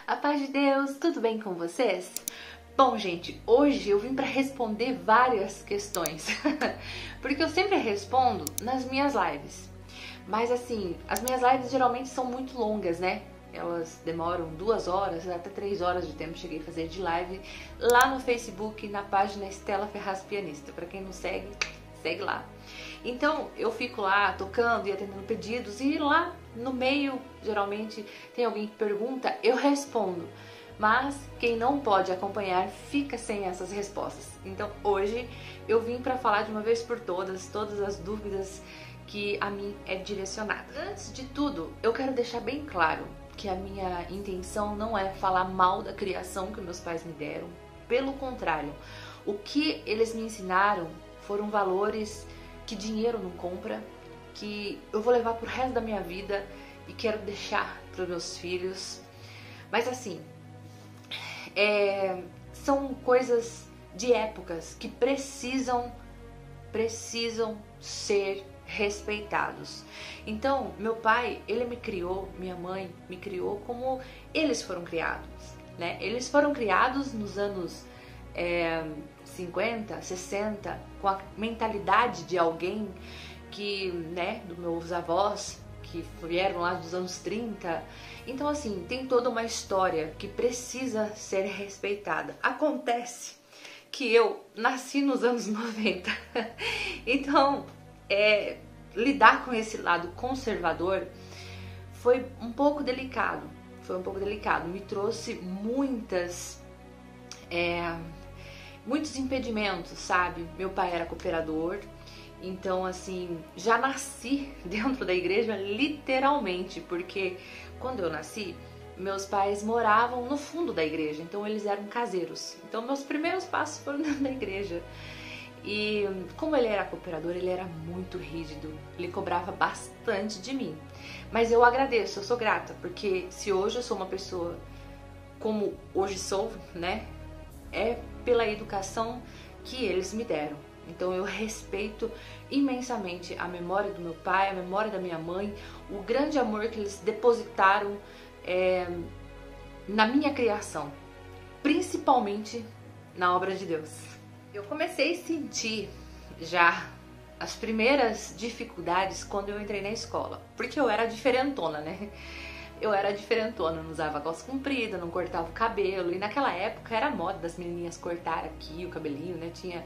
A paz de Deus, tudo bem com vocês? Bom, gente, hoje eu vim para responder várias questões, porque eu sempre respondo nas minhas lives. Mas assim, as minhas lives geralmente são muito longas, né? Elas demoram 2 horas, até 3 horas de tempo. Cheguei a fazer de live lá no Facebook, na página Estela Ferraz Pianista. Para quem não segue, segue lá. Então eu fico lá tocando e atendendo pedidos, e lá no meio geralmente tem alguém que pergunta, eu respondo. Mas quem não pode acompanhar fica sem essas respostas. Então hoje eu vim para falar de uma vez por todas as dúvidas que a mim é direcionada. Antes de tudo, eu quero deixar bem claro que a minha intenção não é falar mal da criação que meus pais me deram. Pelo contrário, o que eles me ensinaram foram valores que dinheiro não compra, que eu vou levar pro resto da minha vida e quero deixar para os meus filhos. Mas assim, são coisas de épocas que precisam ser respeitados. Então, meu pai, ele me criou, minha mãe me criou como eles foram criados, né? Eles foram criados nos anos 50, 60, com a mentalidade de alguém que, né, dos meus avós, que vieram lá dos anos 30. Então, assim, tem toda uma história que precisa ser respeitada. Acontece que eu nasci nos anos 90. Então, lidar com esse lado conservador foi um pouco delicado. Me trouxe muitos impedimentos, sabe? Meu pai era cooperador, então assim, já nasci dentro da igreja literalmente, porque quando eu nasci, meus pais moravam no fundo da igreja, então eles eram caseiros. Então meus primeiros passos foram dentro da igreja. E como ele era cooperador, ele era muito rígido, ele cobrava bastante de mim. Mas eu agradeço, eu sou grata, porque se hoje eu sou uma pessoa como hoje sou, né, é pela educação que eles me deram. Então eu respeito imensamente a memória do meu pai, a memória da minha mãe, o grande amor que eles depositaram na minha criação, principalmente na obra de Deus. Eu comecei a sentir já as primeiras dificuldades quando eu entrei na escola, porque eu era diferentona, né? Eu era diferentona, não usava calça comprida, não cortava o cabelo, e naquela época era moda das menininhas cortar aqui o cabelinho, né? Tinha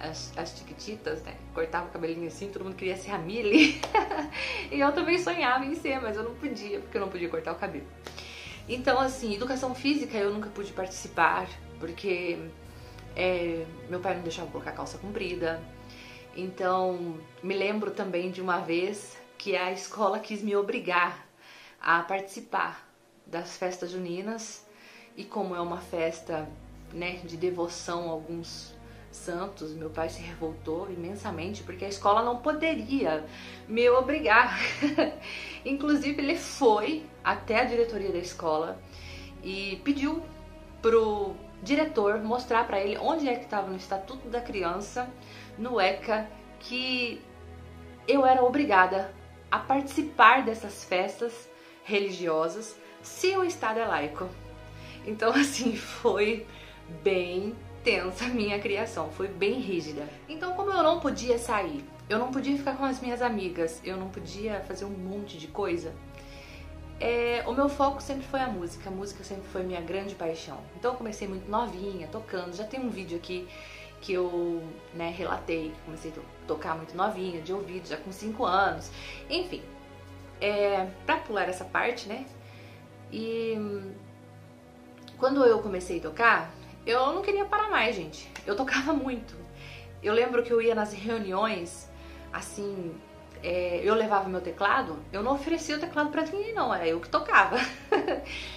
as tiquititas, né? Cortava o cabelinho assim, todo mundo queria ser a Milly. E eu também sonhava em ser, mas eu não podia, porque eu não podia cortar o cabelo. Então, assim, educação física eu nunca pude participar, porque meu pai não deixava colocar calça comprida. Então, me lembro também de uma vez que a escola quis me obrigar a participar das festas juninas, e como é uma festa, né, de devoção a alguns santos, meu pai se revoltou imensamente porque a escola não poderia me obrigar. Inclusive ele foi até a diretoria da escola e pediu pro diretor mostrar para ele onde é que estava no Estatuto da Criança, no ECA, que eu era obrigada a participar dessas festas religiosas se o Estado é laico. Então assim, foi bem tensa a minha criação, foi bem rígida. Então, como eu não podia sair, eu não podia ficar com as minhas amigas, eu não podia fazer um monte de coisa, o meu foco sempre foi a música sempre foi minha grande paixão. Então eu comecei muito novinha, tocando. Já tem um vídeo aqui que eu, né, relatei que comecei a tocar muito novinha, de ouvido, já com 5 anos. Enfim, pra pular essa parte, né, e quando eu comecei a tocar, eu não queria parar mais, gente. Eu tocava muito. Eu lembro que eu ia nas reuniões, assim, eu levava meu teclado, eu não oferecia o teclado pra ninguém não, era eu que tocava.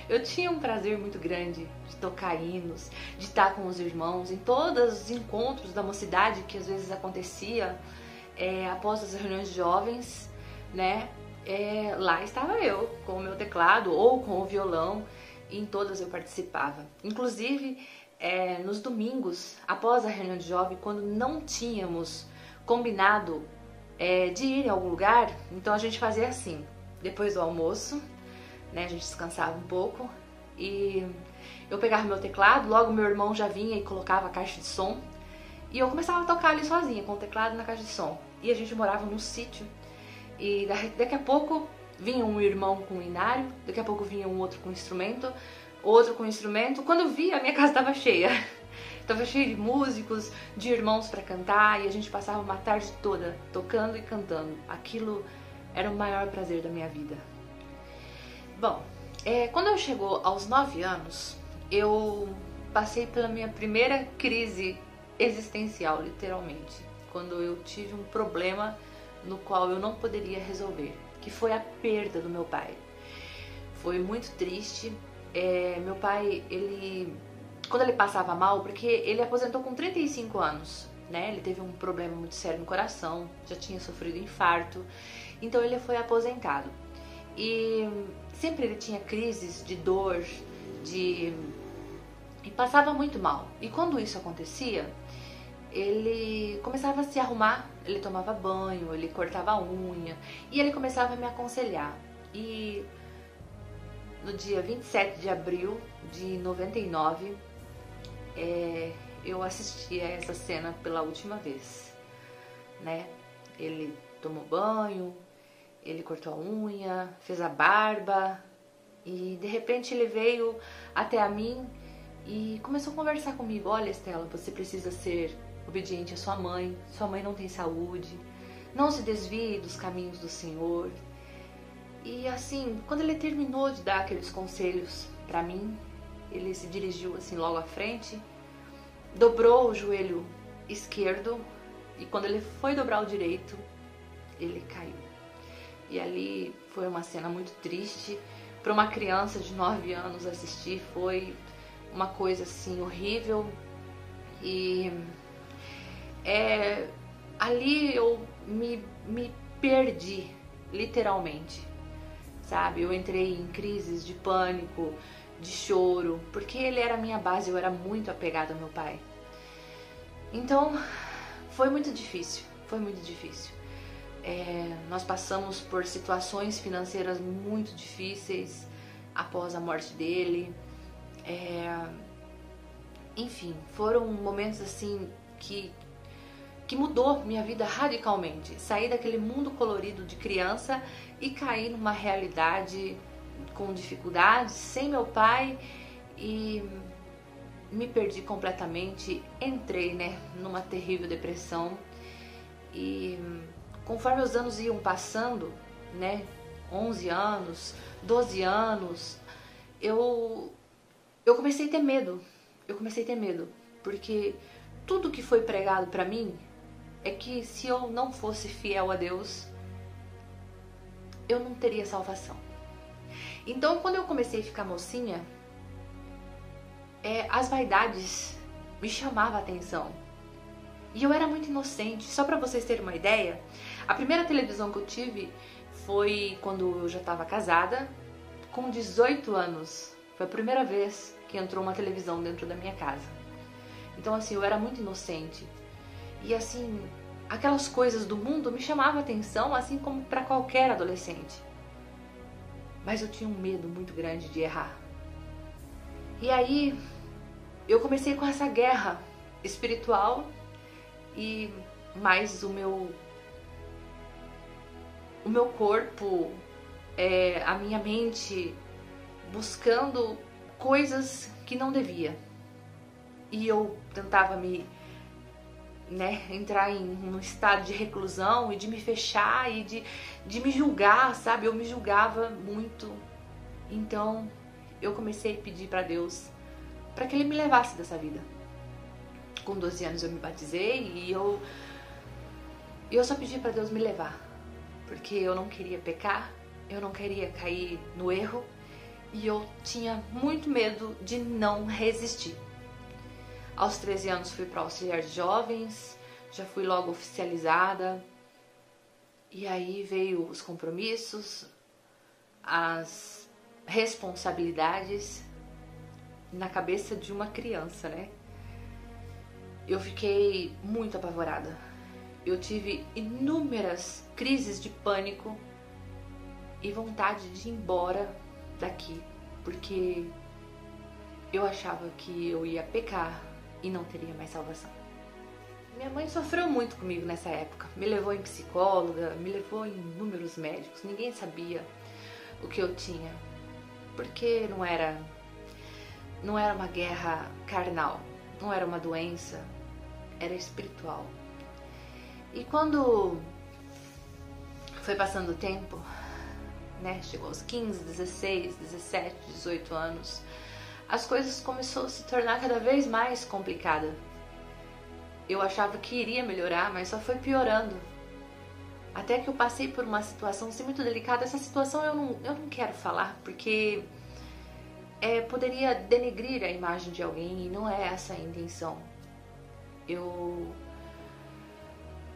Eu tinha um prazer muito grande de tocar hinos, de estar com os irmãos, em todos os encontros da mocidade que às vezes acontecia, após as reuniões de jovens, né, lá estava eu, com o meu teclado ou com o violão, e em todas eu participava. Inclusive, nos domingos, após a reunião de jovem, quando não tínhamos combinado de ir em algum lugar, então a gente fazia assim, depois do almoço, né, a gente descansava um pouco, e eu pegava meu teclado, logo meu irmão já vinha e colocava a caixa de som, e eu começava a tocar ali sozinha, com o teclado na caixa de som. E a gente morava num sítio, e daqui a pouco vinha um irmão com um inário, daqui a pouco vinha um outro com instrumento, outro com instrumento. Quando eu vi, a minha casa estava cheia. Estava cheia de músicos, de irmãos para cantar, e a gente passava uma tarde toda tocando e cantando. Aquilo era o maior prazer da minha vida. Bom, quando eu chegou aos 9 anos, eu passei pela minha primeira crise existencial, literalmente. Quando eu tive um problema no qual eu não poderia resolver, que foi a perda do meu pai. Foi muito triste. Meu pai, quando ele passava mal, porque ele aposentou com 35 anos, né? Ele teve um problema muito sério no coração, já tinha sofrido infarto, então ele foi aposentado. E sempre ele tinha crises de dor, e passava muito mal. E quando isso acontecia, ele começava a se arrumar, ele tomava banho, ele cortava a unha, e ele começava a me aconselhar. E no dia 27 de abril de 99, eu assisti a essa cena pela última vez, né? Ele tomou banho, ele cortou a unha, fez a barba, e de repente ele veio até a mim e começou a conversar comigo. Olha, Estela, você precisa ser obediente à sua mãe não tem saúde, não se desvie dos caminhos do Senhor. E assim, quando ele terminou de dar aqueles conselhos pra mim, ele se dirigiu assim logo à frente, dobrou o joelho esquerdo, e quando ele foi dobrar o direito, ele caiu. E ali foi uma cena muito triste. Para uma criança de 9 anos assistir, foi uma coisa assim horrível. E ali eu me perdi, literalmente, sabe? Eu entrei em crises de pânico, de choro, porque ele era a minha base, eu era muito apegada ao meu pai. Então, foi muito difícil, foi muito difícil. Nós passamos por situações financeiras muito difíceis após a morte dele. Enfim, foram momentos assim que mudou minha vida radicalmente. Saí daquele mundo colorido de criança e caí numa realidade com dificuldades, sem meu pai, e me perdi completamente. Entrei, numa terrível depressão. E conforme os anos iam passando, 11 anos, 12 anos, eu comecei a ter medo. Eu comecei a ter medo, porque tudo que foi pregado pra mim é que se eu não fosse fiel a Deus, eu não teria salvação. Então, quando eu comecei a ficar mocinha, as vaidades me chamavam a atenção. E eu era muito inocente. Só pra vocês terem uma ideia, a primeira televisão que eu tive foi quando eu já estava casada, com 18 anos. Foi a primeira vez que entrou uma televisão dentro da minha casa. Então, assim, eu era muito inocente. E, assim, aquelas coisas do mundo me chamavam a atenção, assim como para qualquer adolescente. Mas eu tinha um medo muito grande de errar. E aí, eu comecei com essa guerra espiritual, e mais o meu corpo, a minha mente, buscando coisas que não devia. E eu tentava entrar em um estado de reclusão e de me fechar e de me julgar, sabe? Eu me julgava muito. Então eu comecei a pedir para Deus para que Ele me levasse dessa vida. Com 12 anos eu me batizei e eu só pedi para Deus me levar, porque eu não queria pecar, eu não queria cair no erro, e eu tinha muito medo de não resistir. Aos 13 anos fui para auxiliar de jovens, já fui logo oficializada, e aí veio os compromissos, as responsabilidades na cabeça de uma criança, Eu fiquei muito apavorada. Eu tive inúmeras crises de pânico e vontade de ir embora daqui, porque eu achava que eu ia pecar e não teria mais salvação. Minha mãe sofreu muito comigo nessa época. Me levou em psicóloga, me levou em inúmeros médicos. Ninguém sabia o que eu tinha, porque não era uma guerra carnal, não era uma doença, era espiritual. E quando foi passando o tempo, né, chegou aos 15, 16, 17, 18 anos, as coisas começaram a se tornar cada vez mais complicadas. Eu achava que iria melhorar, mas só foi piorando. Até que eu passei por uma situação assim, muito delicada. Essa situação eu não quero falar, porque poderia denegrir a imagem de alguém e não é essa a intenção. Eu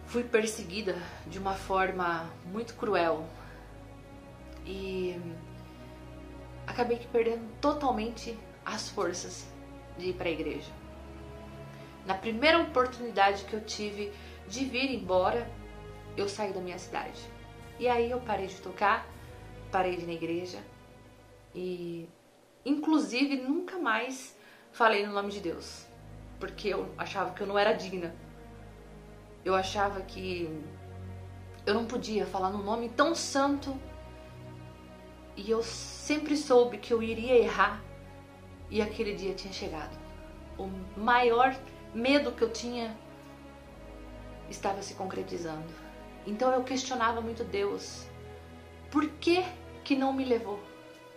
fui perseguida de uma forma muito cruel e acabei perdendo totalmente as forças de ir para a igreja. Na primeira oportunidade que eu tive de vir embora, eu saí da minha cidade. E aí eu parei de tocar, parei de ir na igreja e, inclusive, nunca mais falei no nome de Deus, porque eu achava que eu não era digna. Eu achava que eu não podia falar num nome tão santo e eu sempre soube que eu iria errar e aquele dia tinha chegado. O maior medo que eu tinha estava se concretizando. Então eu questionava muito Deus. Por que que não me levou?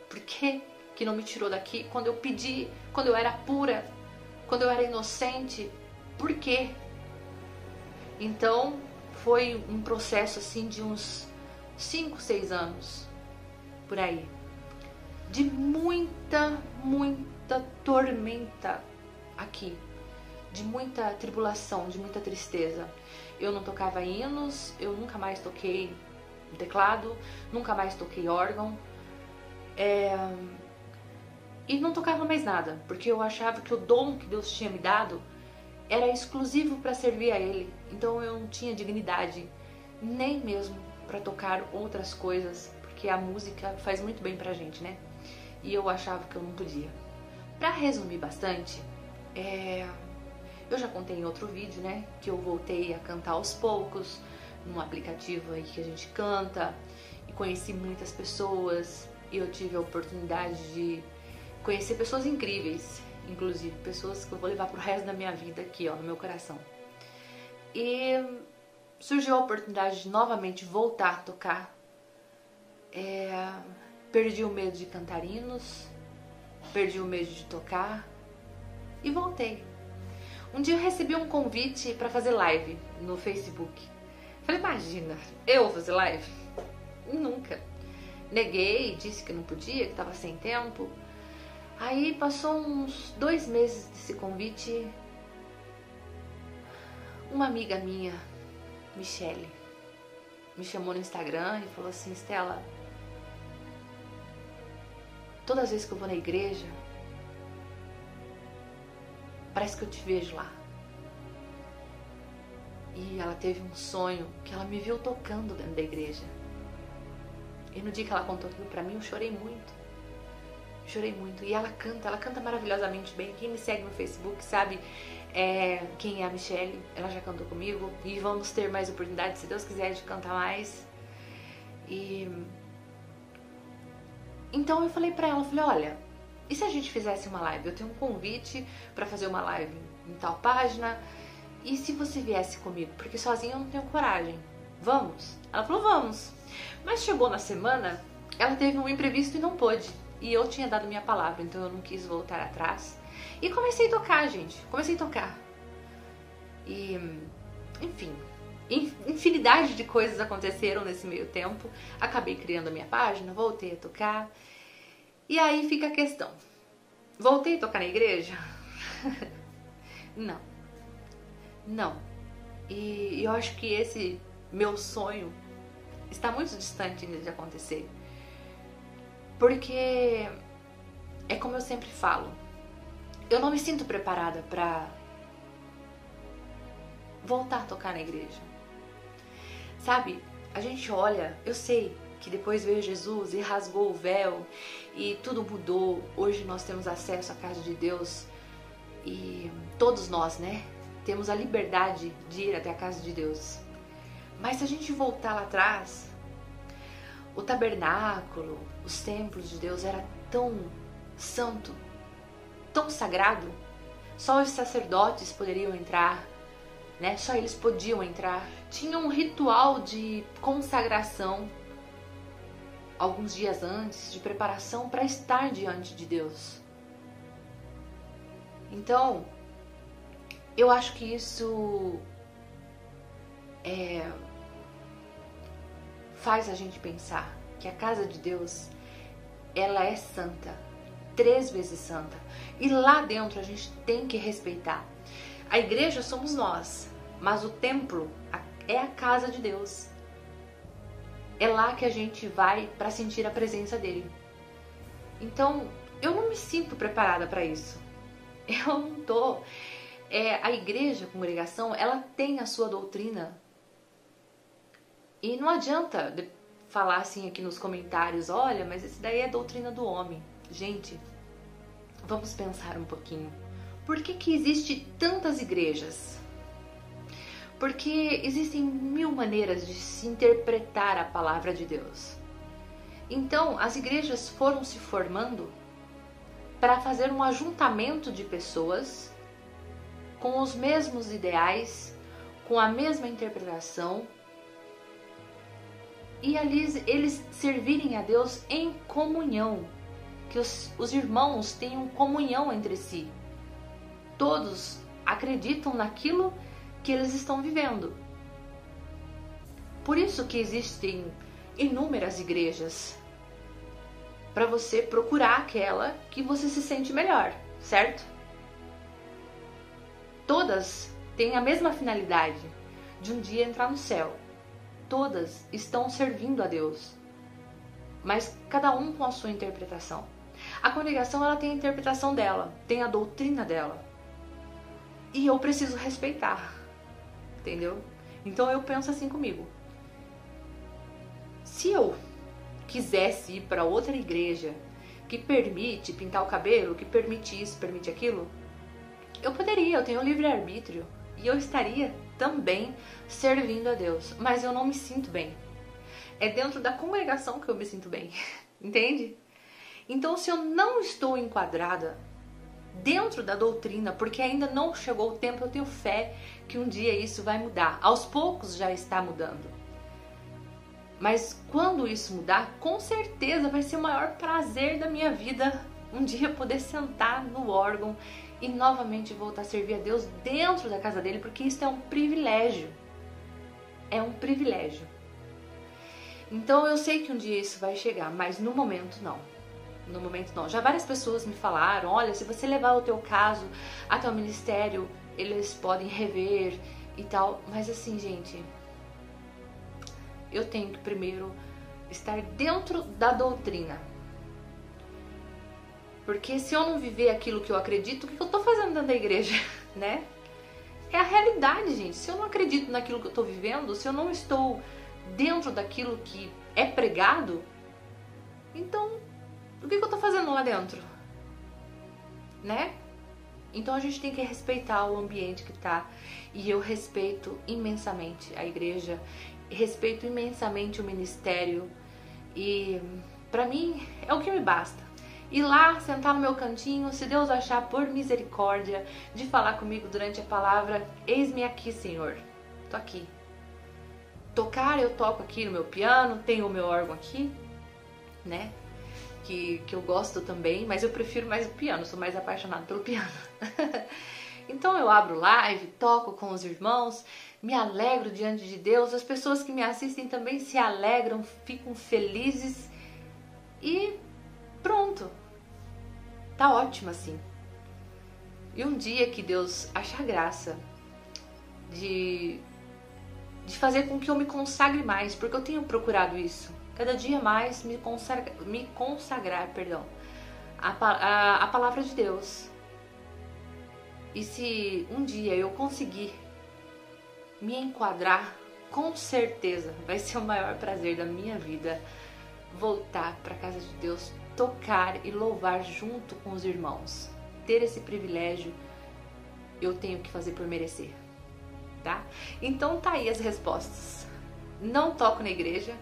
Por que que não me tirou daqui quando eu pedi, quando eu era pura, quando eu era inocente? Por quê? Então foi um processo assim de uns 5, 6 anos, por aí. De muita tormenta aqui. De muita tribulação, de muita tristeza. Eu não tocava hinos, eu nunca mais toquei teclado, nunca mais toquei órgão. E não tocava mais nada, porque eu achava que o dom que Deus tinha me dado era exclusivo para servir a Ele. Então eu não tinha dignidade, nem mesmo para tocar outras coisas, porque a música faz muito bem pra gente, né? E eu achava que eu não podia. Pra resumir bastante, eu já contei em outro vídeo, né, que eu voltei a cantar aos poucos, num aplicativo aí que a gente canta, e conheci muitas pessoas, e eu tive a oportunidade de conhecer pessoas incríveis, inclusive pessoas que eu vou levar pro resto da minha vida aqui, ó, no meu coração. E surgiu a oportunidade de novamente voltar a tocar. Perdi o medo de cantar hinos, perdi o medo de tocar e voltei. Um dia eu recebi um convite para fazer live no Facebook. Falei, imagina, eu fazer live? Nunca. Neguei, disse que não podia, que estava sem tempo. Aí passou uns 2 meses desse convite. Uma amiga minha, Michele, me chamou no Instagram e falou assim, Stella, todas as vezes que eu vou na igreja, parece que eu te vejo lá. E ela teve um sonho que ela me viu tocando dentro da igreja. E no dia que ela contou aquilo pra mim, eu chorei muito. Chorei muito. E ela canta maravilhosamente bem. Quem me segue no Facebook sabe quem é a Michele. Ela já cantou comigo. E vamos ter mais oportunidades, se Deus quiser, de cantar mais. Então eu falei pra ela, olha, e se a gente fizesse uma live? Eu tenho um convite pra fazer uma live em tal página. E se você viesse comigo? Porque sozinha eu não tenho coragem. Vamos? Ela falou, vamos. Mas chegou na semana, ela teve um imprevisto e não pôde. E eu tinha dado minha palavra, então eu não quis voltar atrás. E comecei a tocar, gente. Comecei a tocar. E, enfim, infinidade de coisas aconteceram nesse meio tempo. Acabei criando a minha página, voltei a tocar. E aí fica a questão. Voltei a tocar na igreja? Não. Não. E eu acho que esse meu sonho está muito distante ainda de acontecer. Porque é como eu sempre falo, eu não me sinto preparada para voltar a tocar na igreja. Sabe, a gente olha, eu sei que depois veio Jesus e rasgou o véu e tudo mudou. Hoje nós temos acesso à casa de Deus e todos nós, né, temos a liberdade de ir até a casa de Deus. Mas se a gente voltar lá atrás, o tabernáculo, os templos de Deus era tão santo, tão sagrado, só os sacerdotes poderiam entrar, né? Só eles podiam entrar. Tinha um ritual de consagração alguns dias antes, de preparação para estar diante de Deus. Então, eu acho que isso faz a gente pensar que a casa de Deus, ela é santa, 3 vezes santa. E lá dentro a gente tem que respeitar. A igreja somos nós, mas o templo é a casa de Deus. É lá que a gente vai para sentir a presença dele. Então, eu não me sinto preparada para isso. Eu não tô. A igreja, a congregação, ela tem a sua doutrina. E não adianta falar assim aqui nos comentários, olha, mas esse daí é doutrina do homem. Gente, vamos pensar um pouquinho. Por que existe tantas igrejas? Porque existem 1000 maneiras de se interpretar a palavra de Deus. Então, as igrejas foram se formando para fazer um ajuntamento de pessoas com os mesmos ideais, com a mesma interpretação, e ali eles servirem a Deus em comunhão, que os irmãos tenham comunhão entre si. Todos acreditam naquilo que eles estão vivendo. Por isso que existem inúmeras igrejas, para você procurar aquela que você se sente melhor, certo? Todas têm a mesma finalidade, de um dia entrar no céu. Todas estão servindo a Deus, mas cada um com a sua interpretação. A congregação, ela tem a interpretação dela, tem a doutrina dela, e eu preciso respeitar, entendeu? Então eu penso assim comigo: se eu quisesse ir para outra igreja que permite pintar o cabelo, que permite isso, permite aquilo, eu poderia, eu tenho livre-arbítrio e eu estaria também servindo a Deus, mas eu não me sinto bem. É dentro da congregação que eu me sinto bem, entende? Então, se eu não estou enquadrada dentro da doutrina, porque ainda não chegou o tempo, eu tenho fé que um dia isso vai mudar. Aos poucos já está mudando. Mas quando isso mudar, com certeza vai ser o maior prazer da minha vida um dia poder sentar no órgão e novamente voltar a servir a Deus dentro da casa dele, porque isso é um privilégio. É um privilégio. Então eu sei que um dia isso vai chegar, mas no momento não. No momento não. Já várias pessoas me falaram, olha, se você levar o teu caso até o ministério, eles podem rever e tal. Mas assim, gente, eu tenho que primeiro estar dentro da doutrina. Porque se eu não viver aquilo que eu acredito, o que eu tô fazendo dentro da igreja, né? É a realidade, gente. Se eu não acredito naquilo que eu tô vivendo, se eu não estou dentro daquilo que é pregado, então o que eu tô fazendo lá dentro? Né? Então a gente tem que respeitar o ambiente que tá. E eu respeito imensamente a igreja, respeito imensamente o ministério. E pra mim é o que me basta. Ir lá, sentar no meu cantinho, se Deus achar por misericórdia de falar comigo durante a palavra, eis-me aqui, Senhor. Tô aqui. Tocar, eu toco aqui no meu piano, tenho o meu órgão aqui, né? Que eu gosto também, mas eu prefiro mais o piano, sou mais apaixonada pelo piano. Então eu abro live, toco com os irmãos, me alegro diante de Deus, as pessoas que me assistem também se alegram, ficam felizes e pronto. Tá ótimo assim. E um dia que Deus achar graça de fazer com que eu me consagre mais, porque eu tenho procurado isso, cada dia mais me consagrar, a palavra de Deus. E se um dia eu conseguir me enquadrar, com certeza vai ser o maior prazer da minha vida voltar para a casa de Deus, tocar e louvar junto com os irmãos. Ter esse privilégio, eu tenho que fazer por merecer, tá? Então tá aí as respostas. Não toco na igreja,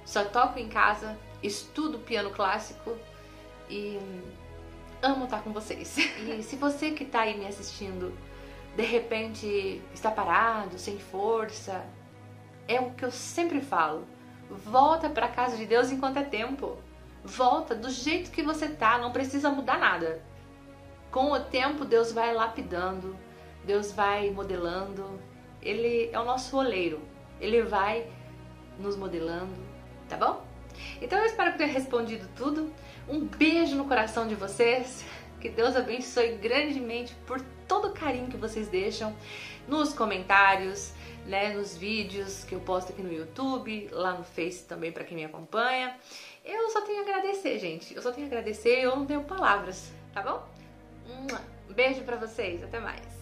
só toco em casa, estudo piano clássico e amo estar com vocês. E se você que tá aí me assistindo, de repente está parado, sem força, é o que eu sempre falo. Volta para a casa de Deus enquanto é tempo. Volta do jeito que você tá, não precisa mudar nada. Com o tempo Deus vai lapidando, Deus vai modelando. Ele é o nosso oleiro. Ele vai nos modelando, tá bom? Então eu espero que tenha respondido tudo. Um beijo no coração de vocês. Que Deus abençoe grandemente por todo o carinho que vocês deixam nos comentários, né, nos vídeos que eu posto aqui no YouTube, lá no Face também para quem me acompanha. Eu só tenho a agradecer, gente. Eu só tenho a agradecer, eu não tenho palavras, tá bom? Um beijo pra vocês, até mais.